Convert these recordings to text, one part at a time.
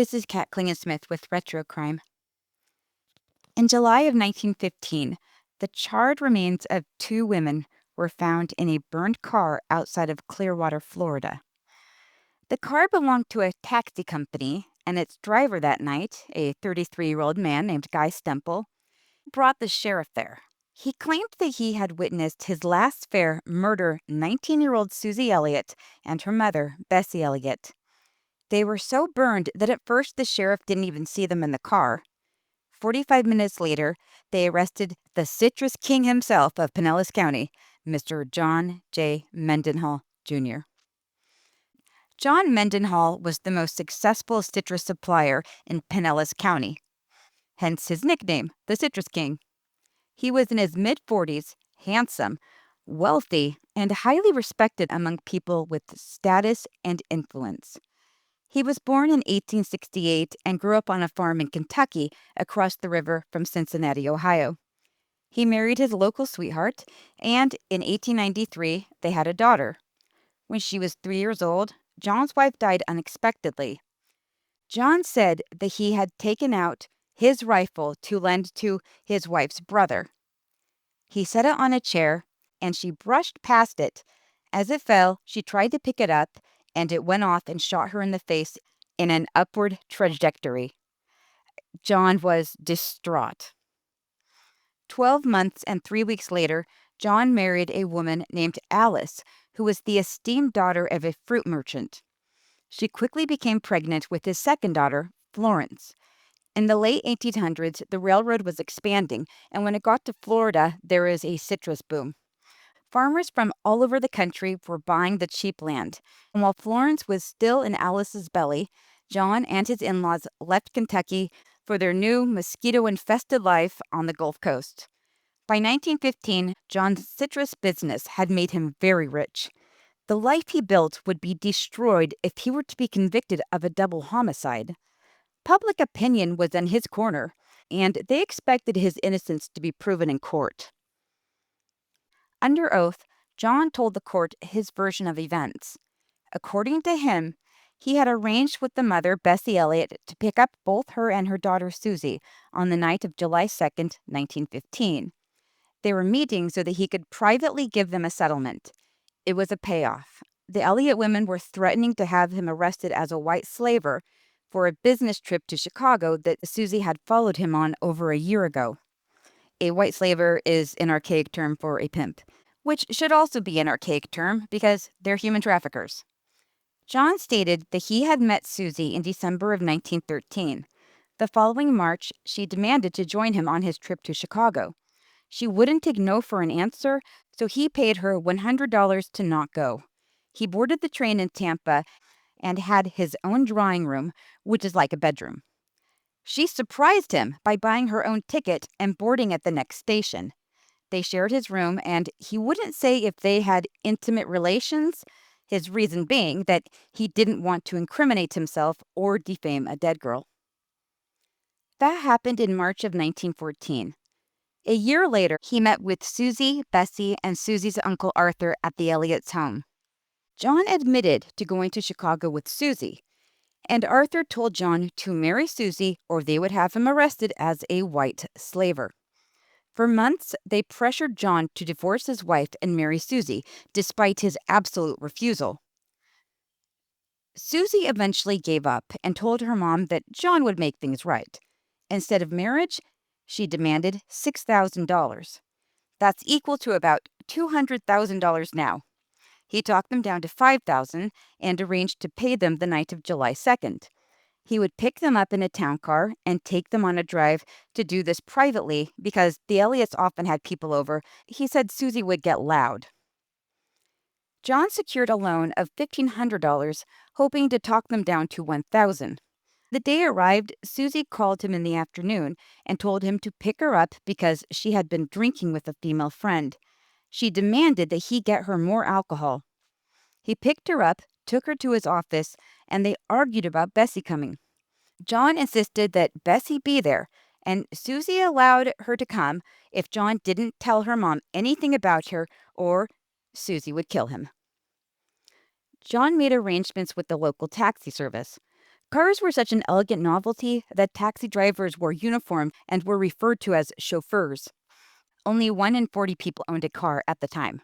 This is Kat Klingensmith with Retro Crime. In July of 1915, the charred remains of two women were found in a burned car outside of Clearwater, Florida. The car belonged to a taxi company, and its driver that night, a 33-year-old man named Guy Stemple, brought the sheriff there. He claimed that he had witnessed his last fare murder 19-year-old Susie Eliot and her mother, Bessie Eliot. They were so burned that at first the sheriff didn't even see them in the car. 45 minutes later, they arrested the citrus king himself of Pinellas County, Mr. John J. Mendenhall, Jr. John Mendenhall was the most successful citrus supplier in Pinellas County, hence his nickname, the Citrus King. He was in his mid-40s, handsome, wealthy, and highly respected among people with status and influence. He was born in 1868 and grew up on a farm in Kentucky across the river from Cincinnati, Ohio. He married his local sweetheart, and in 1893, they had a daughter. When she was 3 years old, John's wife died unexpectedly. John said that he had taken out his rifle to lend to his wife's brother. He set it on a chair, and she brushed past it. As it fell, she tried to pick it up, and it went off and shot her in the face in an upward trajectory. John was distraught. 12 months and 3 weeks later, John married a woman named Alice, who was the esteemed daughter of a fruit merchant. She quickly became pregnant with his second daughter, Florence. In the late 1800s, the railroad was expanding, and when it got to Florida, there was a citrus boom. Farmers from all over the country were buying the cheap land, and while Florence was still in Alice's belly, John and his in-laws left Kentucky for their new mosquito-infested life on the Gulf Coast. By 1915, John's citrus business had made him very rich. The life he built would be destroyed if he were to be convicted of a double homicide. Public opinion was in his corner, and they expected his innocence to be proven in court. Under oath, John told the court his version of events. According to him, he had arranged with the mother, Bessie Eliot, to pick up both her and her daughter, Susie, on the night of July 2nd, 1915. They were meeting so that he could privately give them a settlement. It was a payoff. The Eliot women were threatening to have him arrested as a white slaver for a business trip to Chicago that Susie had followed him on over a year ago. A white slaver is an archaic term for a pimp, which should also be an archaic term because they're human traffickers. John stated that he had met Susie in December of 1913. The following March, she demanded to join him on his trip to Chicago. She wouldn't take no for an answer, so he paid her $100 to not go. He boarded the train in Tampa and had his own drawing room, which is like a bedroom. She surprised him by buying her own ticket and boarding at the next station. They shared his room, and he wouldn't say if they had intimate relations, his reason being that he didn't want to incriminate himself or defame a dead girl. That happened in March of 1914. A year later, he met with Susie, Bessie, and Susie's uncle Arthur at the Elliots' home. John admitted to going to Chicago with Susie, and Arthur told John to marry Susie or they would have him arrested as a white slaver. For months, they pressured John to divorce his wife and marry Susie, despite his absolute refusal. Susie eventually gave up and told her mom that John would make things right. Instead of marriage, she demanded $6,000. That's equal to about $200,000 now. He talked them down to $5,000 and arranged to pay them the night of July 2nd. He would pick them up in a town car and take them on a drive to do this privately because the Elliots often had people over. He said Susie would get loud. John secured a loan of $1,500, hoping to talk them down to $1,000. The day arrived, Susie called him in the afternoon and told him to pick her up because she had been drinking with a female friend. She demanded that he get her more alcohol. He picked her up, took her to his office, and they argued about Bessie coming. John insisted that Bessie be there, and Susie allowed her to come if John didn't tell her mom anything about her or Susie would kill him. John made arrangements with the local taxi service. Cars were such an elegant novelty that taxi drivers wore uniform and were referred to as chauffeurs. Only 1 in 40 people owned a car at the time.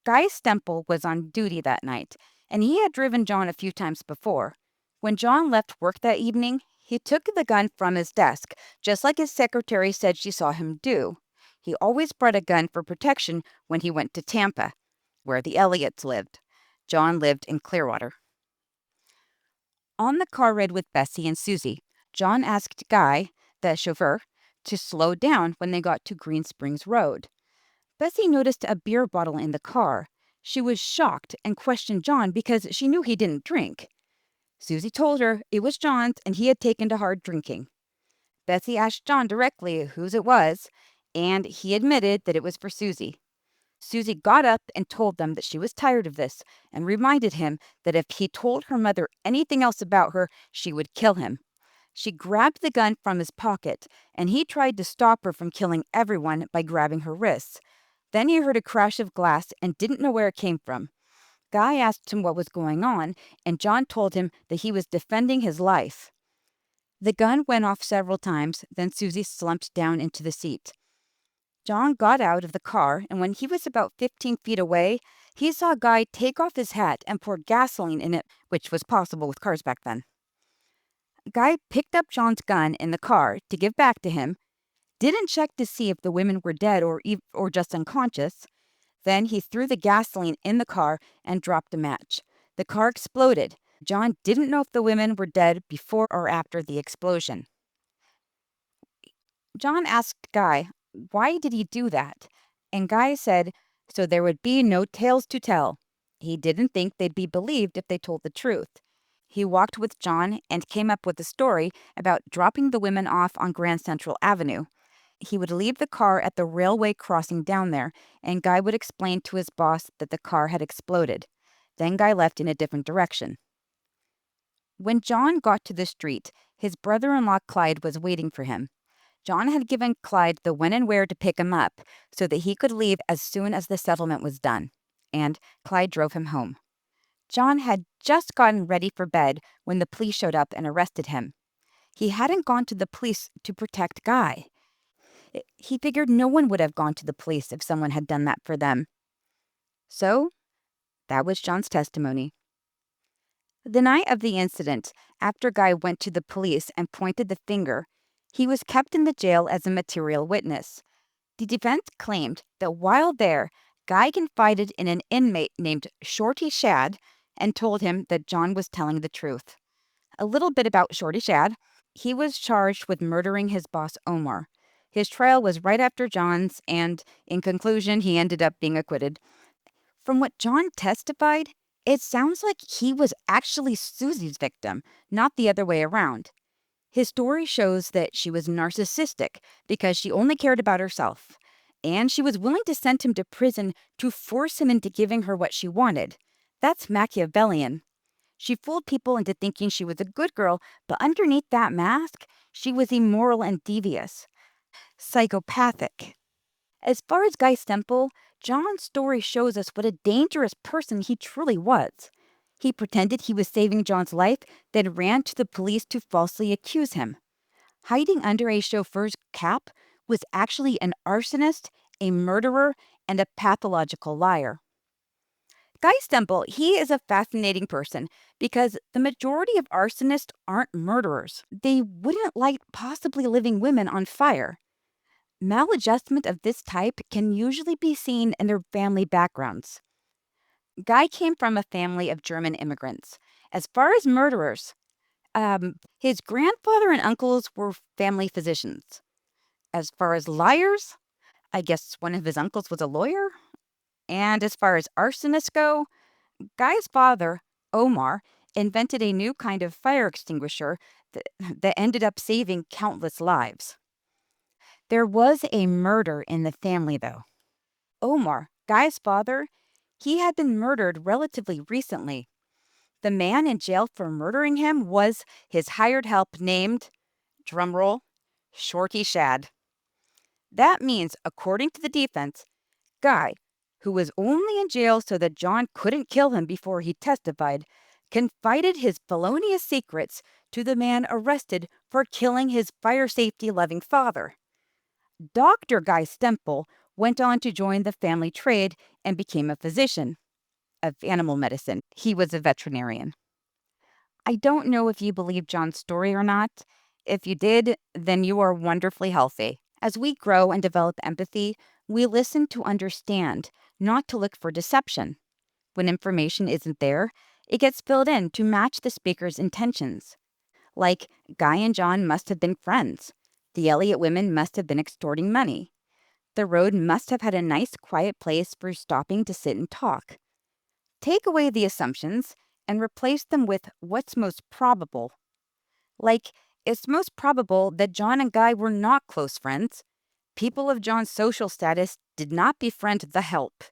Guy Stemple was on duty that night, and he had driven John a few times before. When John left work that evening, he took the gun from his desk, just like his secretary said she saw him do. He always brought a gun for protection when he went to Tampa, where the Elliots lived. John lived in Clearwater. On the car ride with Bessie and Susie, John asked Guy, the chauffeur, to slow down when they got to Green Springs Road. Bessie noticed a beer bottle in the car. She was shocked and questioned John because she knew he didn't drink. Susie told her it was John's and he had taken to hard drinking. Bessie asked John directly whose it was, and he admitted that it was for Susie. Susie got up and told them that she was tired of this and reminded him that if he told her mother anything else about her, she would kill him. She grabbed the gun from his pocket, and he tried to stop her from killing everyone by grabbing her wrists. Then he heard a crash of glass and didn't know where it came from. Guy asked him what was going on, and John told him that he was defending his life. The gun went off several times, then Susie slumped down into the seat. John got out of the car, and when he was about 15 feet away, he saw Guy take off his hat and pour gasoline in it, which was possible with cars back then. Guy picked up John's gun in the car to give back to him, didn't check to see if the women were dead or just unconscious. Then he threw the gasoline in the car and dropped a match. The car exploded. John didn't know if the women were dead before or after the explosion. John asked Guy, why did he do that? And Guy said, so there would be no tales to tell. He didn't think they'd be believed if they told the truth. He walked with John and came up with a story about dropping the women off on Grand Central Avenue. He would leave the car at the railway crossing down there, and Guy would explain to his boss that the car had exploded. Then Guy left in a different direction. When John got to the street, his brother-in-law Clyde was waiting for him. John had given Clyde the when and where to pick him up so that he could leave as soon as the settlement was done, and Clyde drove him home. John had just gotten ready for bed when the police showed up and arrested him. He hadn't gone to the police to protect Guy. He figured no one would have gone to the police if someone had done that for them. So, that was John's testimony. The night of the incident, after Guy went to the police and pointed the finger, he was kept in the jail as a material witness. The defense claimed that while there, Guy confided in an inmate named Shorty Shad and told him that John was telling the truth. A little bit about Shorty Shad. He was charged with murdering his boss Omar. His trial was right after John's, and in conclusion, he ended up being acquitted. From what John testified, it sounds like he was actually Susie's victim, not the other way around. His story shows that she was narcissistic because she only cared about herself, and she was willing to send him to prison to force him into giving her what she wanted. That's Machiavellian. She fooled people into thinking she was a good girl, but underneath that mask, she was immoral and devious. Psychopathic. As far as Guy Stemple, John's story shows us what a dangerous person he truly was. He pretended he was saving John's life, then ran to the police to falsely accuse him. Hiding under a chauffeur's cap was actually an arsonist, a murderer, and a pathological liar. Guy Stemple, he is a fascinating person because the majority of arsonists aren't murderers. They wouldn't light possibly living women on fire. Maladjustment of this type can usually be seen in their family backgrounds. Guy came from a family of German immigrants. As far as murderers, his grandfather and uncles were family physicians. As far as liars, I guess one of his uncles was a lawyer. And as far as arsonists go, Guy's father, Omar, invented a new kind of fire extinguisher that ended up saving countless lives. There was a murder in the family, though. Omar, Guy's father, he had been murdered relatively recently. The man in jail for murdering him was his hired help named, drumroll, Shorty Shad. That means, according to the defense, Guy, who was only in jail so that John couldn't kill him before he testified, confided his felonious secrets to the man arrested for killing his fire safety loving father. Dr. Guy Stemple went on to join the family trade and became a physician of animal medicine. He was a veterinarian. I don't know if you believe John's story or not. If you did, then you are wonderfully healthy. As we grow and develop empathy, we listen to understand, not to look for deception. When information isn't there, it gets filled in to match the speaker's intentions. Like, Guy and John must have been friends. The Eliot women must have been extorting money. The road must have had a nice, quiet place for stopping to sit and talk. Take away the assumptions and replace them with what's most probable. Like, it's most probable that John and Guy were not close friends. People of John's social status did not befriend the help.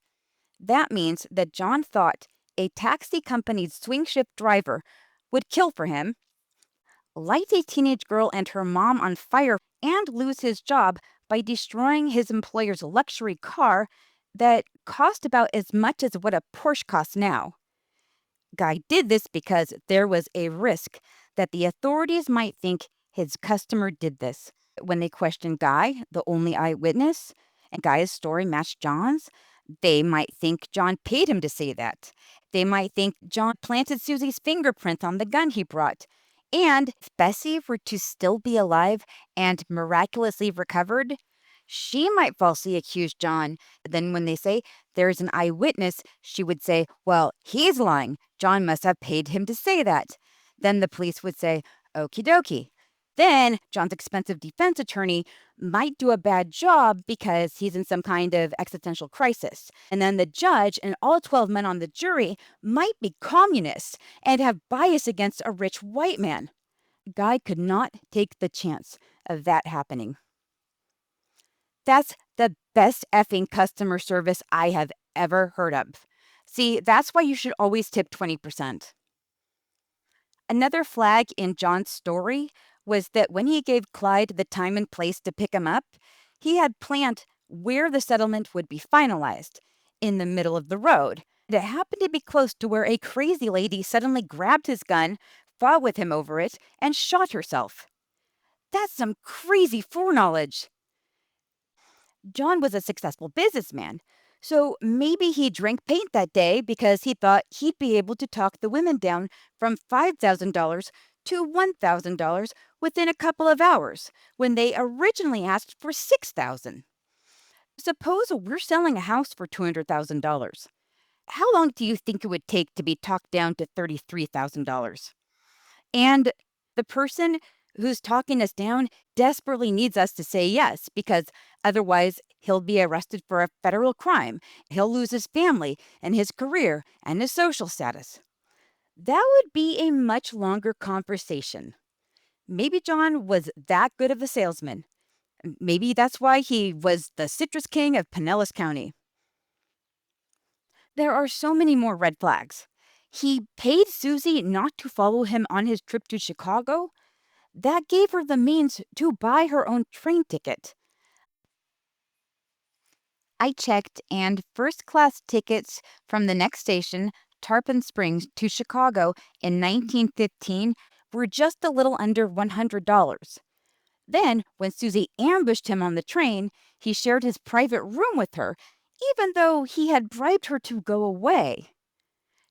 That means that John thought a taxi company's swing shift driver would kill for him, light a teenage girl and her mom on fire, and lose his job by destroying his employer's luxury car that cost about as much as what a Porsche costs now. Guy did this because there was a risk that the authorities might think his customer did this. When they questioned Guy, the only eyewitness, and Guy's story matched John's, they might think John paid him to say that. They might think John planted Susie's fingerprint on the gun he brought. And if Bessie were to still be alive and miraculously recovered, she might falsely accuse John. Then when they say there's an eyewitness, she would say, well, he's lying. John must have paid him to say that. Then the police would say, okie dokie. Then John's expensive defense attorney might do a bad job because he's in some kind of existential crisis. And then the judge and all 12 men on the jury might be communists and have bias against a rich white man. Guy could not take the chance of that happening. That's the best effing customer service I have ever heard of. See, that's why you should always tip 20%. Another flag in John's story was that when he gave Clyde the time and place to pick him up, he had planned where the settlement would be finalized, in the middle of the road. It happened to be close to where a crazy lady suddenly grabbed his gun, fought with him over it, and shot herself. That's some crazy foreknowledge. John was a successful businessman, so maybe he drank paint that day because he thought he'd be able to talk the women down from $5,000 to $1,000 within a couple of hours when they originally asked for $6,000. Suppose we're selling a house for $200,000. How long do you think it would take to be talked down to $33,000? And the person who's talking us down desperately needs us to say yes, because otherwise he'll be arrested for a federal crime. He'll lose his family and his career and his social status. That would be a much longer conversation. Maybe John was that good of a salesman. Maybe that's why he was the citrus king of Pinellas County. There are so many more red flags. He paid Susie not to follow him on his trip to Chicago. That gave her the means to buy her own train ticket. I checked, and first-class tickets from the next station, Tarpon Springs, to Chicago in 1915 were just a little under $100. Then, when Susie ambushed him on the train, he shared his private room with her, even though he had bribed her to go away.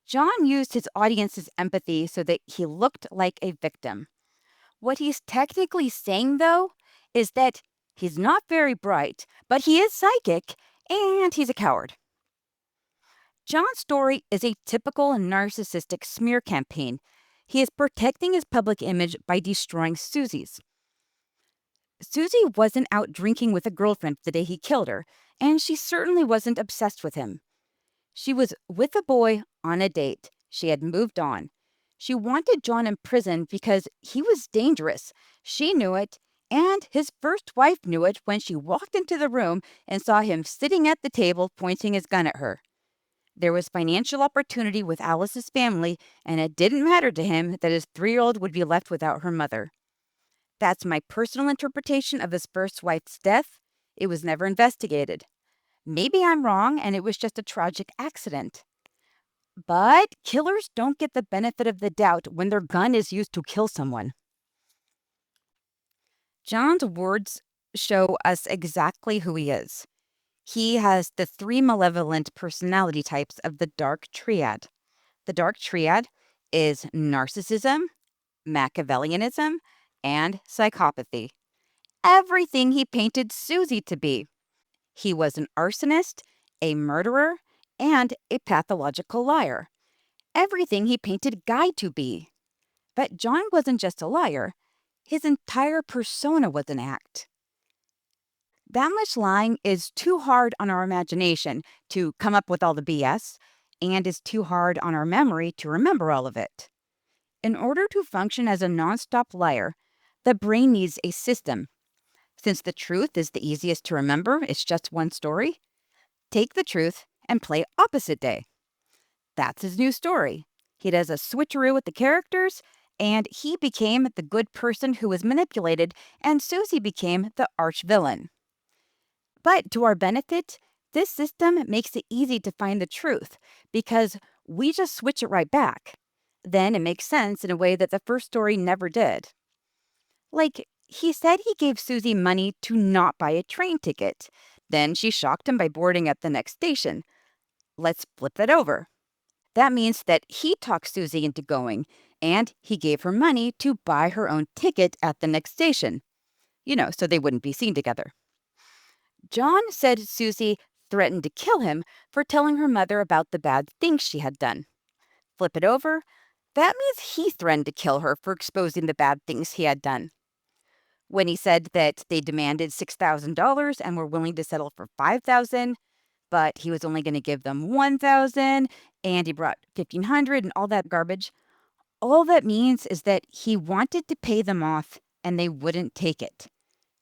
John used his audience's empathy so that he looked like a victim. What he's technically saying, though, is that he's not very bright, but he is psychic, and he's a coward. John's story is a typical narcissistic smear campaign. He is protecting his public image by destroying Susie's. Susie wasn't out drinking with a girlfriend the day he killed her, and she certainly wasn't obsessed with him. She was with a boy on a date. She had moved on. She wanted John in prison because he was dangerous. She knew it, and his first wife knew it when she walked into the room and saw him sitting at the table pointing his gun at her. There was financial opportunity with Alice's family, and it didn't matter to him that his 3-year-old would be left without her mother. That's my personal interpretation of his first wife's death. It was never investigated. Maybe I'm wrong and it was just a tragic accident. But killers don't get the benefit of the doubt when their gun is used to kill someone. John's words show us exactly who he is. He has the three malevolent personality types of the dark triad. The dark triad is narcissism, Machiavellianism, and psychopathy. Everything he painted Susie to be. He was an arsonist, a murderer, and a pathological liar. Everything he painted Guy to be. But John wasn't just a liar, his entire persona was an act. That much lying is too hard on our imagination to come up with all the BS, and is too hard on our memory to remember all of it. In order to function as a nonstop liar, the brain needs a system. Since the truth is the easiest to remember, it's just one story, take the truth and play opposite day. That's his new story. He does a switcheroo with the characters, and he became the good person who was manipulated, and Susie became the arch villain. But to our benefit, this system makes it easy to find the truth because we just switch it right back. Then it makes sense in a way that the first story never did. Like, he said he gave Susie money to not buy a train ticket. Then she shocked him by boarding at the next station. Let's flip that over. That means that he talked Susie into going, and he gave her money to buy her own ticket at the next station. So they wouldn't be seen together. John said Susie threatened to kill him for telling her mother about the bad things she had done. Flip it over. That means he threatened to kill her for exposing the bad things he had done. When he said that they demanded $6,000 and were willing to settle for $5,000, but he was only going to give them $1,000, and he brought $1,500 and all that garbage. All that means is that he wanted to pay them off and they wouldn't take it.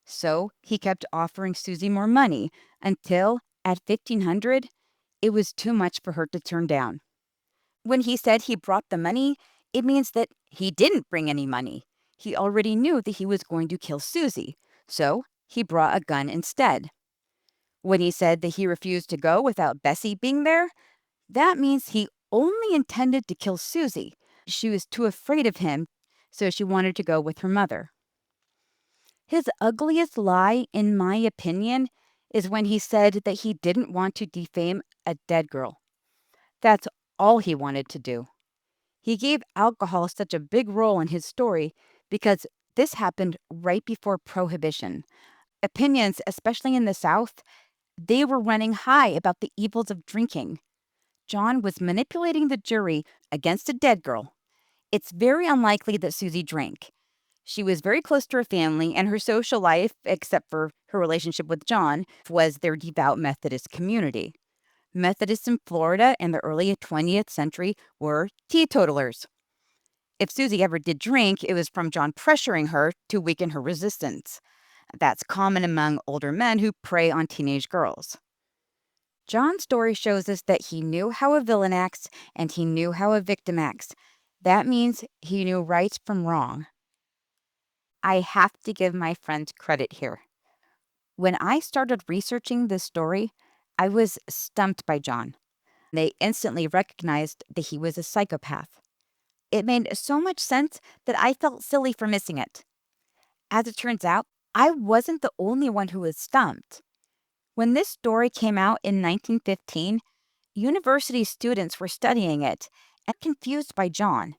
So he kept offering Susie more money until at $1,500, it was too much for her to turn down. When he said he brought the money, it means that he didn't bring any money. He already knew that he was going to kill Susie, so he brought a gun instead. When he said that he refused to go without Bessie being there, that means he only intended to kill Susie. She was too afraid of him, so she wanted to go with her mother. His ugliest lie, in my opinion, is when he said that he didn't want to defame a dead girl. That's all he wanted to do. He gave alcohol such a big role in his story because this happened right before Prohibition. Opinions, especially in the South, they were running high about the evils of drinking. John was manipulating the jury against a dead girl. It's very unlikely that Susie drank. She was very close to her family, and her social life, except for her relationship with John, was their devout Methodist community. Methodists in Florida in the early 20th century were teetotalers. If Susie ever did drink, it was from John pressuring her to weaken her resistance. That's common among older men who prey on teenage girls. John's story shows us that he knew how a villain acts and he knew how a victim acts. That means he knew right from wrong. I have to give my friends credit here. When I started researching this story, I was stumped by John. They instantly recognized that he was a psychopath. It made so much sense that I felt silly for missing it. As it turns out, I wasn't the only one who was stumped. When this story came out in 1915, university students were studying it and confused by John.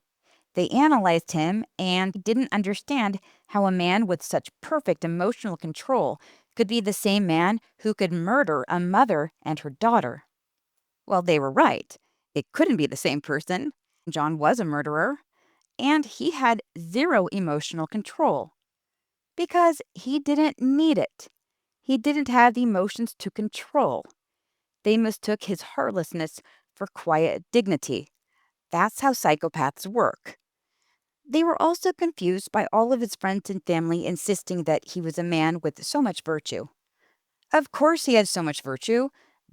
They analyzed him and didn't understand how a man with such perfect emotional control could be the same man who could murder a mother and her daughter. Well, they were right. It couldn't be the same person. John was a murderer, and he had zero emotional control because he didn't need it. He didn't have the emotions to control. They mistook his heartlessness for quiet dignity. That's how psychopaths work. They were also confused by all of his friends and family insisting that he was a man with so much virtue. Of course, he had so much virtue.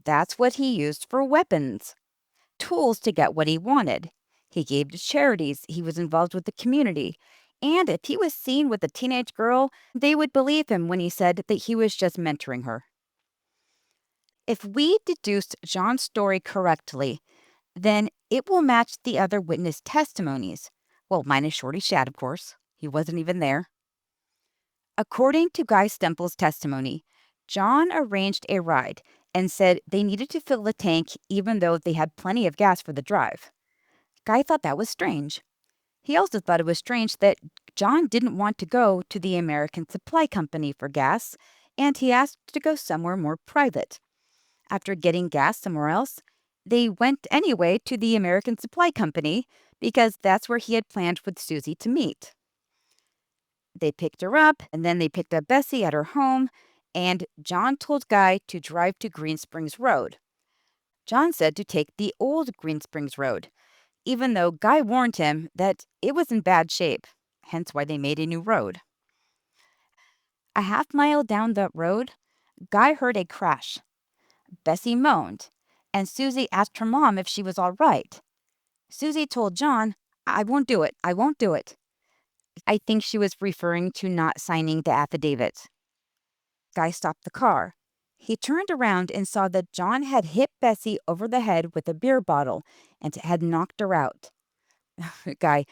That's what he used for weapons, tools to get what he wanted. He gave to charities, he was involved with the community. And if he was seen with a teenage girl, they would believe him when he said that he was just mentoring her. If we deduced John's story correctly, then it will match the other witness testimonies. Well, minus Shorty Shad, of course. He wasn't even there. According to Guy Stemple's testimony, John arranged a ride and said they needed to fill the tank even though they had plenty of gas for the drive. Guy thought that was strange. He also thought it was strange that John didn't want to go to the American Supply Company for gas, and he asked to go somewhere more private. After getting gas somewhere else, they went anyway to the American Supply Company because that's where he had planned with Susie to meet. They picked her up, and then they picked up Bessie at her home, and John told Guy to drive to Green Springs Road. John said to take the old Green Springs Road, even though Guy warned him that it was in bad shape, hence why they made a new road. A half-mile down the road, Guy heard a crash. Bessie moaned, and Susie asked her mom if she was all right. Susie told John, "I won't do it. I won't do it." I think she was referring to not signing the affidavit. Guy stopped the car. He turned around and saw that John had hit Bessie over the head with a beer bottle and had knocked her out. Guy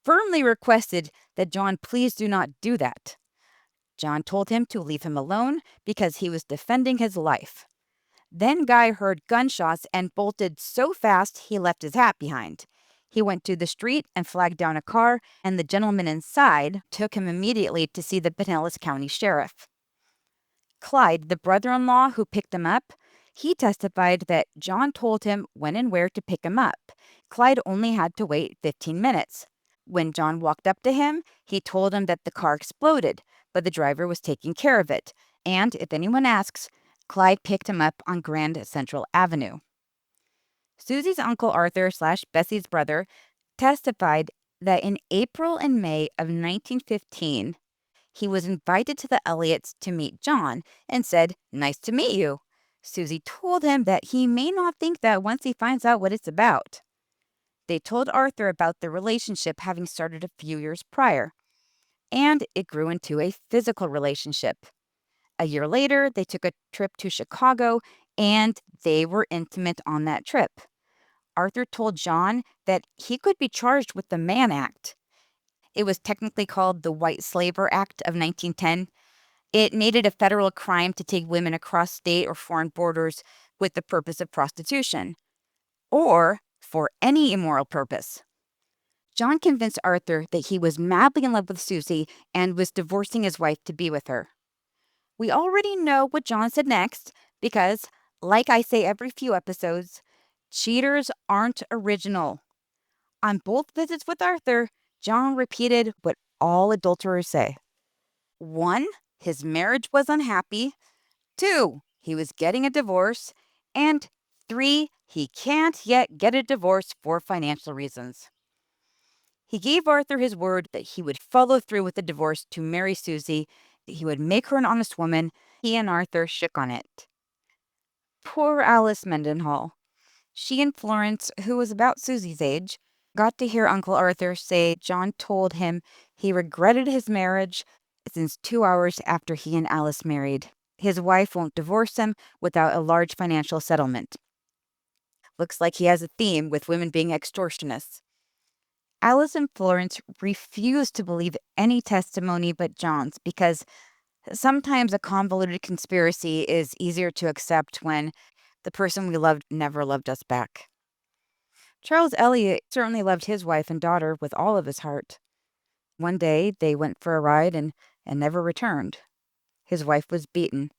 firmly requested that John please do not do that. John told him to leave him alone because he was defending his life. Then Guy heard gunshots and bolted so fast he left his hat behind. He went to the street and flagged down a car, and the gentleman inside took him immediately to see the Pinellas County Sheriff. Clyde, the brother-in-law who picked him up, he testified that John told him when and where to pick him up. Clyde only had to wait 15 minutes. When John walked up to him, he told him that the car exploded, but the driver was taking care of it. And if anyone asks, Clyde picked him up on Grand Central Avenue. Susie's uncle Arthur / Bessie's brother testified that in April and May of 1915, he was invited to the Elliots to meet John and said, "Nice to meet you." Susie told him that he may not think that once he finds out what it's about. They told Arthur about the relationship having started a few years prior, and it grew into a physical relationship. A year later, they took a trip to Chicago, and they were intimate on that trip. Arthur told John that he could be charged with the Mann Act. It was technically called the White Slaver Act of 1910. It made it a federal crime to take women across state or foreign borders with the purpose of prostitution, or for any immoral purpose. John convinced Arthur that he was madly in love with Susie and was divorcing his wife to be with her. We already know what John said next because, like I say every few episodes, cheaters aren't original. On both visits with Arthur, John repeated what all adulterers say. 1, his marriage was unhappy. 2, he was getting a divorce. And 3, he can't yet get a divorce for financial reasons. He gave Arthur his word that he would follow through with the divorce to marry Susie, that he would make her an honest woman. He and Arthur shook on it. Poor Alice Mendenhall. She and Florence, who was about Susie's age, got to hear Uncle Arthur say John told him he regretted his marriage since 2 hours after he and Alice married. His wife won't divorce him without a large financial settlement. Looks like he has a theme with women being extortionists. Alice and Florence refused to believe any testimony but John's because sometimes a convoluted conspiracy is easier to accept when the person we loved never loved us back. Charles Eliot certainly loved his wife and daughter with all of his heart. One day, they went for a ride and never returned. His wife was beaten.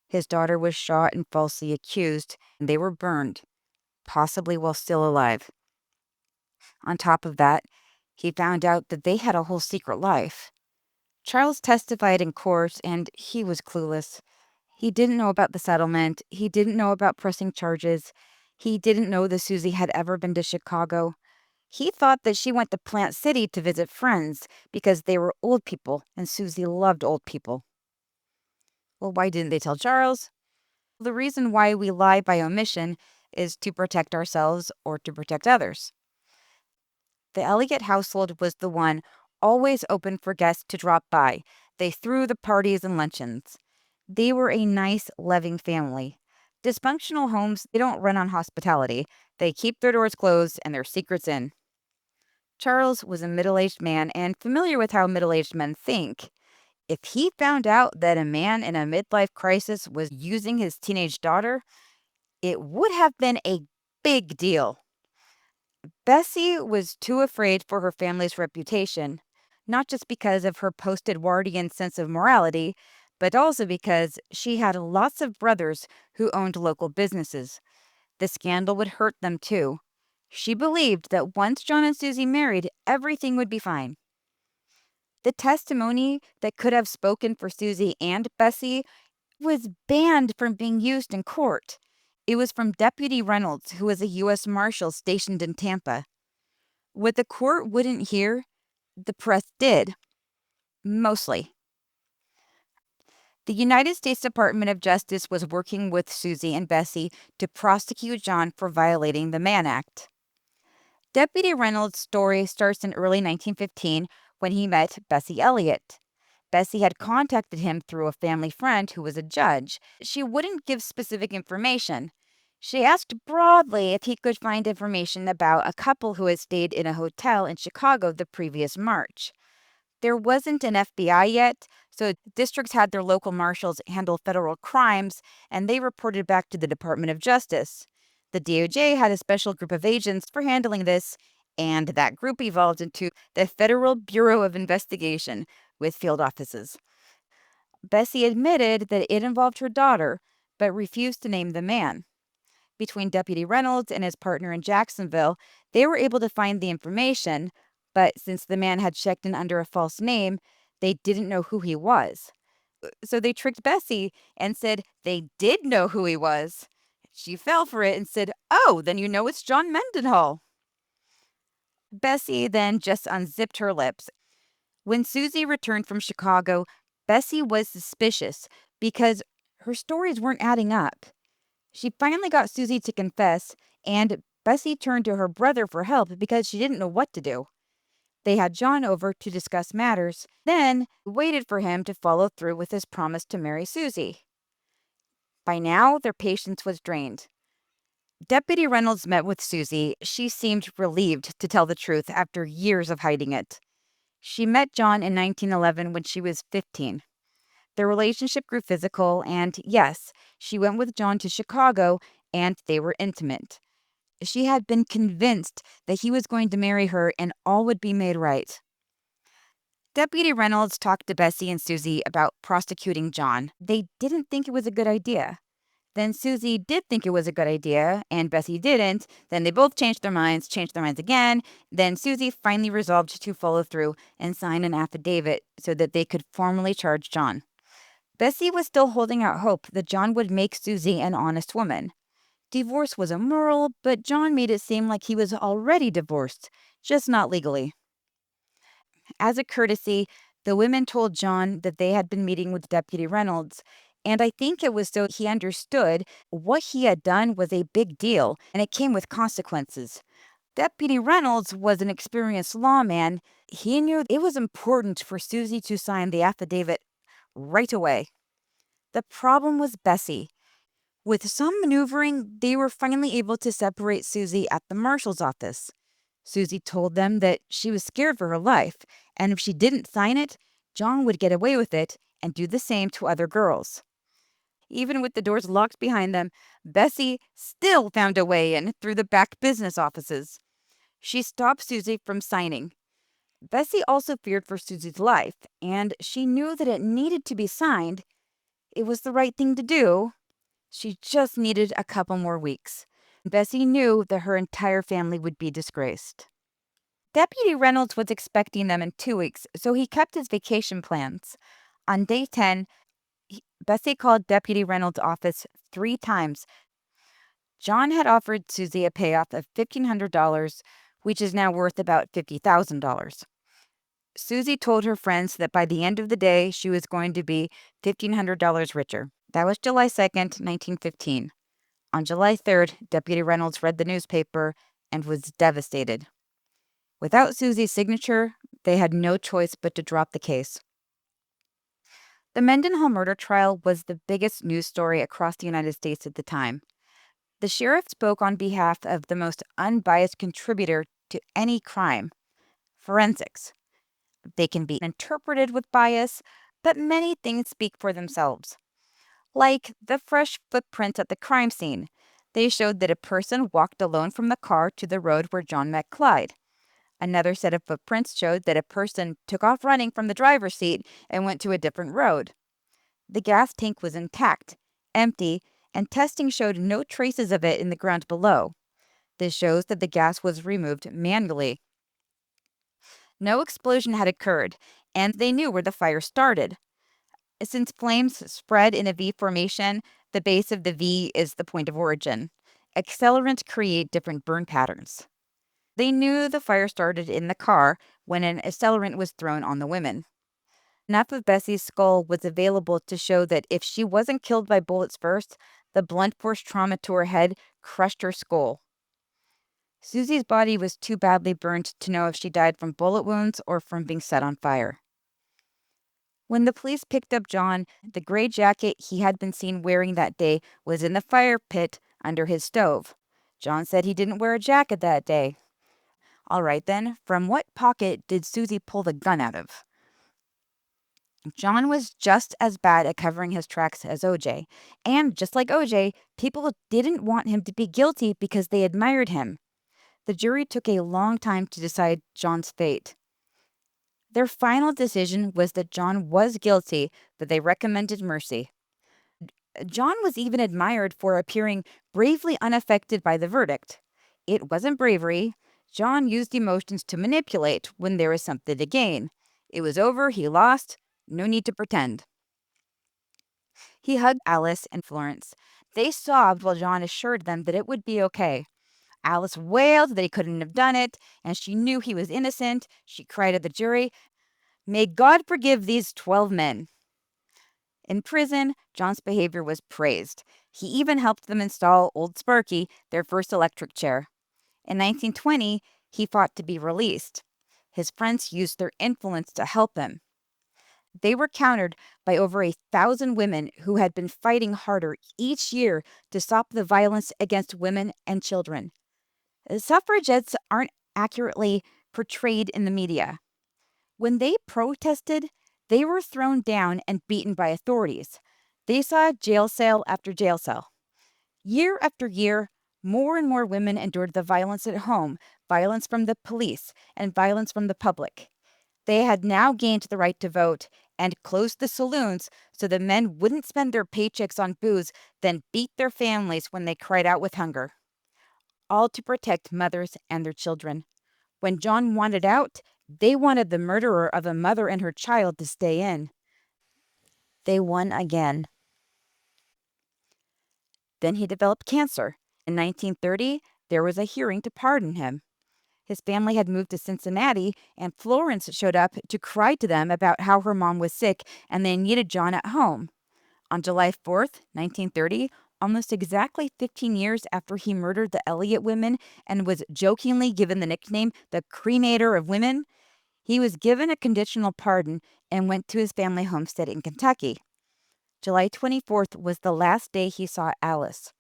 His daughter was shot and falsely accused, and they were burned, possibly while still alive. On top of that, he found out that they had a whole secret life. Charles testified in court, and he was clueless. He didn't know about the settlement. He didn't know about pressing charges. He didn't know that Susie had ever been to Chicago. He thought that she went to Plant City to visit friends because they were old people, and Susie loved old people. Well, why didn't they tell Charles? The reason why we lie by omission is to protect ourselves or to protect others. The Eliot household was the one always open for guests to drop by. They threw the parties and luncheons. They were a nice, loving family. Dysfunctional homes, they don't run on hospitality. They keep their doors closed and their secrets in. Charles was a middle-aged man and familiar with how middle-aged men think. If he found out that a man in a midlife crisis was using his teenage daughter, it would have been a big deal. Bessie was too afraid for her family's reputation, not just because of her post Edwardian sense of morality, but also because she had lots of brothers who owned local businesses. The scandal would hurt them too. She believed that once John and Susie married, everything would be fine. The testimony that could have spoken for Susie and Bessie was banned from being used in court. It was from Deputy Reynolds, who was a U.S. Marshal stationed in Tampa. What the court wouldn't hear, the press did. Mostly. The United States Department of Justice was working with Susie and Bessie to prosecute John for violating the Mann Act. Deputy Reynolds' story starts in early 1915 when he met Susie Eliot. Bessie had contacted him through a family friend who was a judge. She wouldn't give specific information. She asked broadly if he could find information about a couple who had stayed in a hotel in Chicago the previous March. There wasn't an FBI yet, so districts had their local marshals handle federal crimes, and they reported back to the Department of Justice. The DOJ had a special group of agents for handling this, and that group evolved into the Federal Bureau of Investigation with field offices. Bessie admitted that it involved her daughter, but refused to name the man. Between Deputy Reynolds and his partner in Jacksonville, they were able to find the information, but since the man had checked in under a false name, they didn't know who he was. So they tricked Bessie and said they did know who he was. She fell for it and said, "Oh, then you know it's John Mendenhall." Bessie then just unzipped her lips. When Susie returned from Chicago, Bessie was suspicious because her stories weren't adding up. She finally got Susie to confess, and Bessie turned to her brother for help because she didn't know what to do. They had John over to discuss matters, then waited for him to follow through with his promise to marry Susie. By now, their patience was drained. Deputy Reynolds met with Susie. She seemed relieved to tell the truth after years of hiding it. She met John in 1911 when she was 15. Their relationship grew physical, and yes, she went with John to Chicago, and they were intimate. She had been convinced that he was going to marry her and all would be made right. Deputy Reynolds talked to Bessie and Susie about prosecuting John. They didn't think it was a good idea. Then Susie did think it was a good idea, and Bessie didn't. Then they both changed their minds again. Then Susie finally resolved to follow through and sign an affidavit so that they could formally charge John. Bessie was still holding out hope that John would make Susie an honest woman. Divorce was immoral, but John made it seem like he was already divorced, just not legally. As a courtesy, the women told John that they had been meeting with Deputy Reynolds, and I think it was so he understood what he had done was a big deal, and it came with consequences. Deputy Reynolds was an experienced lawman. He knew it was important for Susie to sign the affidavit right away. The problem was Bessie. With some maneuvering, they were finally able to separate Susie at the marshal's office. Susie told them that she was scared for her life, and if she didn't sign it, John would get away with it and do the same to other girls. Even with the doors locked behind them, Bessie still found a way in through the back business offices. She stopped Susie from signing. Bessie also feared for Susie's life, and she knew that it needed to be signed. It was the right thing to do. She just needed a couple more weeks. Bessie knew that her entire family would be disgraced. Deputy Reynolds was expecting them in 2 weeks, so he kept his vacation plans. On day 10, Bessie called Deputy Reynolds' office 3 times. John had offered Susie a payoff of $1,500, which is now worth about $50,000. Susie told her friends that by the end of the day, she was going to be $1,500 richer. That was July 2nd, 1915. On July 3rd, Deputy Reynolds read the newspaper and was devastated. Without Susie's signature, they had no choice but to drop the case. The Mendenhall murder trial was the biggest news story across the United States at the time. The sheriff spoke on behalf of the most unbiased contributor to any crime, forensics. They can be interpreted with bias, But many things speak for themselves, like the fresh footprints at the crime scene. They showed that a person walked alone from the car to the road where John met Clyde. Another set of footprints showed that a person took off running from the driver's seat and went to a different road. The gas tank was intact, empty, and testing showed no traces of it in the ground below. This shows that the gas was removed manually. No explosion had occurred, and they knew where the fire started. Since flames spread in a V formation, the base of the V is the point of origin. Accelerants create different burn patterns. They knew the fire started in the car when an accelerant was thrown on the women. Enough of Bessie's skull was available to show that if she wasn't killed by bullets first, the blunt force trauma to her head crushed her skull. Susie's body was too badly burned to know if she died from bullet wounds or from being set on fire. When the police picked up John, the gray jacket he had been seen wearing that day was in the fire pit under his stove. John said he didn't wear a jacket that day. All right then, from what pocket did Susie pull the gun out of? John was just as bad at covering his tracks as OJ. And just like OJ, people didn't want him to be guilty because they admired him. The jury took a long time to decide John's fate. Their final decision was that John was guilty, but they recommended mercy. John was even admired for appearing bravely unaffected by the verdict. It wasn't bravery. John used emotions to manipulate when there was something to gain. It was over, he lost, no need to pretend. He hugged Alice and Florence. They sobbed while John assured them that it would be okay. Alice wailed that he couldn't have done it, and she knew he was innocent. She cried at the jury, "May God forgive these 12 men." In prison, John's behavior was praised. He even helped them install Old Sparky, their first electric chair. In 1920, he fought to be released. His friends used their influence to help him. They were countered by over 1,000 women who had been fighting harder each year to stop the violence against women and children. Suffragettes aren't accurately portrayed in the media. When they protested, they were thrown down and beaten by authorities. They saw jail cell after jail cell. Year after year, more and more women endured the violence at home, violence from the police, and violence from the public. They had now gained the right to vote and closed the saloons so the men wouldn't spend their paychecks on booze, then beat their families when they cried out with hunger. All to protect mothers and their children. When John wanted out, they wanted the murderer of a mother and her child to stay in. They won again. Then he developed cancer. In 1930, there was a hearing to pardon him. His family had moved to Cincinnati, and Florence showed up to cry to them about how her mom was sick and they needed John at home. On July 4th, 1930, almost exactly 15 years after he murdered the Eliot women and was jokingly given the nickname the cremator of women, he was given a conditional pardon and went to his family homestead in Kentucky. July 24th was the last day he saw Alice.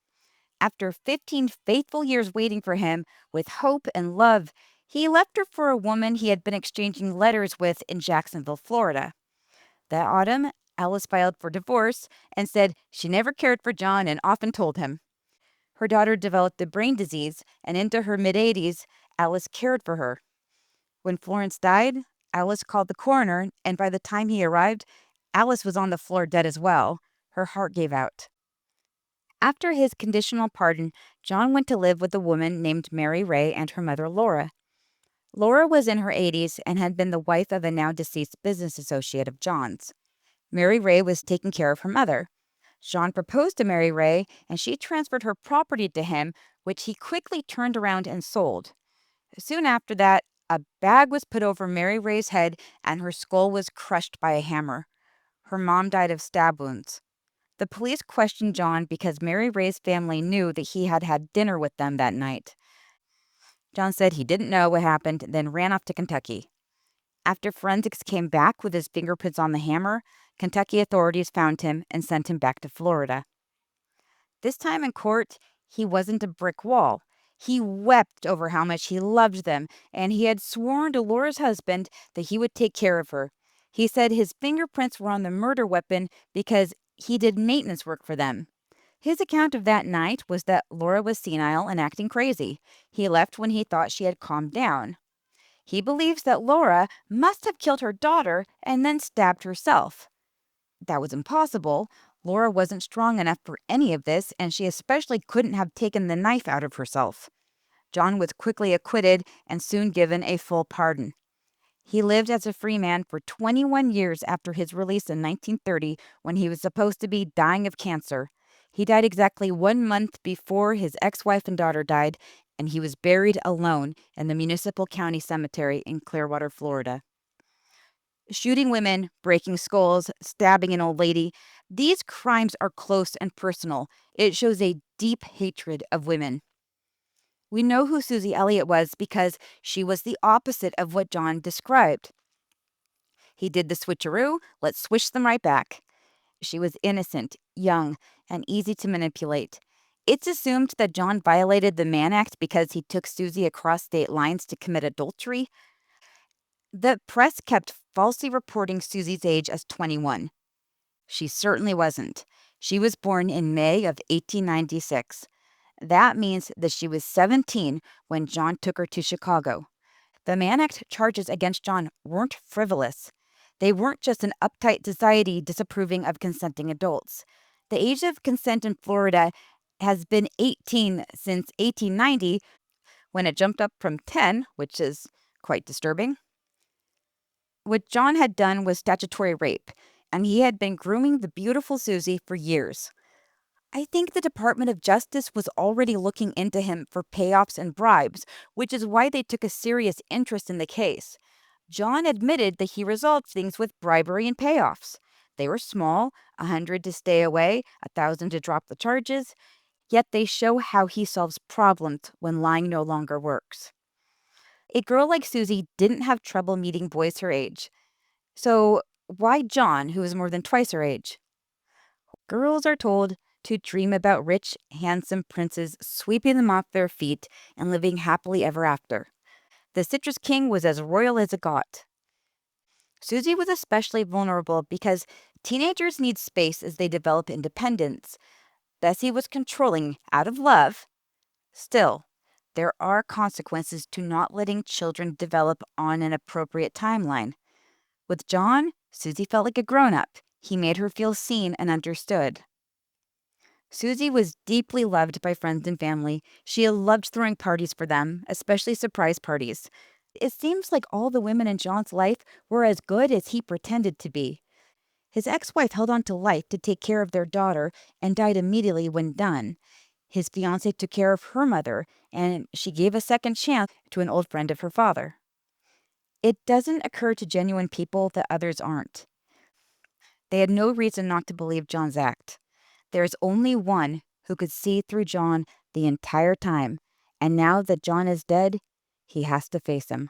After 15 faithful years waiting for him with hope and love, he left her for a woman he had been exchanging letters with in Jacksonville, Florida. That autumn, Alice filed for divorce and said she never cared for John and often told him. Her daughter developed a brain disease, and into her mid-80s, Alice cared for her. When Florence died, Alice called the coroner, and by the time he arrived, Alice was on the floor dead as well. Her heart gave out. After his conditional pardon, John went to live with a woman named Mary Ray and her mother Laura. Laura was in her 80s and had been the wife of a now deceased business associate of John's. Mary Ray was taking care of her mother. John proposed to Mary Ray, and she transferred her property to him, which he quickly turned around and sold. Soon after that, a bag was put over Mary Ray's head and her skull was crushed by a hammer. Her mom died of stab wounds. The police questioned John because Mary Ray's family knew that he had had dinner with them that night. John said he didn't know what happened, then ran off to Kentucky. After forensics came back with his fingerprints on the hammer, Kentucky authorities found him and sent him back to Florida. This time in court, he wasn't a brick wall. He wept over how much he loved them, and he had sworn to Laura's husband that he would take care of her. He said his fingerprints were on the murder weapon because he did maintenance work for them. His account of that night was that Laura was senile and acting crazy. He left when he thought she had calmed down. He believes that Laura must have killed her daughter and then stabbed herself. That was impossible. Laura wasn't strong enough for any of this, and she especially couldn't have taken the knife out of herself. John was quickly acquitted and soon given a full pardon. He lived as a free man for 21 years after his release in 1930 when he was supposed to be dying of cancer. He died exactly 1 month before his ex-wife and daughter died, and he was buried alone in the Municipal County Cemetery in Clearwater, Florida. Shooting women, breaking skulls, stabbing an old lady, these crimes are close and personal. It shows a deep hatred of women. We know who Susie Eliot was because she was the opposite of what John described. He did the switcheroo, let's swish them right back. She was innocent, young, and easy to manipulate. It's assumed that John violated the Mann Act because he took Susie across state lines to commit adultery. The press kept falsely reporting Susie's age as 21. She certainly wasn't. She was born in May of 1896. That means that she was 17 when John took her to Chicago. The Mann Act charges against John weren't frivolous. They weren't just an uptight society disapproving of consenting adults. The age of consent in Florida has been 18 since 1890, when it jumped up from 10, which is quite disturbing. What John had done was statutory rape, and he had been grooming the beautiful Susie for years. I think the Department of Justice was already looking into him for payoffs and bribes, which is why they took a serious interest in the case. John admitted that he resolved things with bribery and payoffs. They were small, 100 to stay away, 1,000 to drop the charges, yet they show how he solves problems when lying no longer works. A girl like Susie didn't have trouble meeting boys her age. So why John, who is more than twice her age? Girls are told to dream about rich, handsome princes sweeping them off their feet and living happily ever after. The Citrus King was as royal as it got. Susie was especially vulnerable because teenagers need space as they develop independence. Bessie was controlling out of love. Still, there are consequences to not letting children develop on an appropriate timeline. With John, Susie felt like a grown-up. He made her feel seen and understood. Susie was deeply loved by friends and family. She loved throwing parties for them, especially surprise parties. It seems like all the women in John's life were as good as he pretended to be. His ex-wife held on to life to take care of their daughter and died immediately when done. His fiancée took care of her mother, and she gave a second chance to an old friend of her father. It doesn't occur to genuine people that others aren't. They had no reason not to believe John's act. There is only one who could see through John the entire time, and now that John is dead, he has to face him.